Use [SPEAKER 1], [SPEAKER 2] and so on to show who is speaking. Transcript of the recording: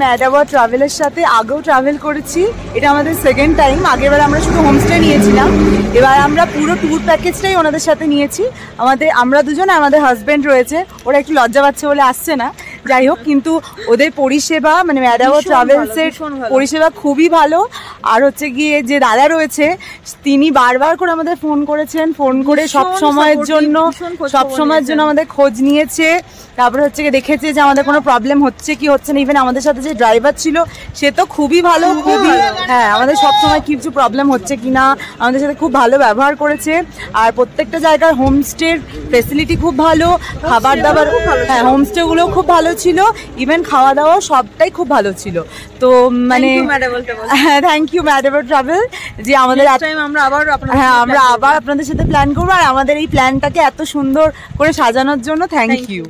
[SPEAKER 1] ম্যাডাওয়া ট্রাভেলের সাথে আগেও ট্রাভেল করেছি, এটা আমাদের সেকেন্ড টাইম। আগেরবার আমরা শুধু হোমস্টে নিয়েছিলাম, এবার আমরা পুরো ট্যুর প্যাকেজটাই ওনাদের সাথে নিয়েছি। আমরা দুজন, আমাদের হাজব্যান্ড রয়েছে, ওরা একটু লজ্জা পাচ্ছে বলে আসছে না, যাই হোক। কিন্তু ওদের পরিষেবা মানে ম্যাডাওয়া ট্রাভেলসের পরিষেবা খুবই ভালো। আর হচ্ছে গিয়ে যে দাদা রয়েছে তিনি বারবার করে আমাদের ফোন করেছেন, ফোন করে সব সময়ের জন্য আমাদের খোঁজ নিয়েছে। তারপরে হচ্ছে গিয়ে দেখেছে যে আমাদের কোনো প্রবলেম হচ্ছে কি হচ্ছে না। ইভেন আমাদের সাথে যে ড্রাইভার ছিল সে তো খুবই ভালো, খুবই হ্যাঁ, আমাদের সবসময় কিছু প্রবলেম হচ্ছে কি না আমাদের সাথে খুব ভালো ব্যবহার করেছে। আর প্রত্যেকটা জায়গার হোমস্টের ফেসিলিটি খুব ভালো, খাবার দাবার হ্যাঁ হোমস্টেগুলোও খুব ভালো ছিল, ইভেন খাওয়া দাওয়া সবটাই খুব ভালো ছিল। তো মানে হ্যাঁ, থ্যাংক ইউ ম্যাডাওয়া ট্রাভেল যে আমাদের আমরা আবার আপনাদের সাথে প্ল্যান করবো, আর আমাদের এই প্ল্যানটাকে এত সুন্দর করে সাজানোর জন্য থ্যাংক ইউ।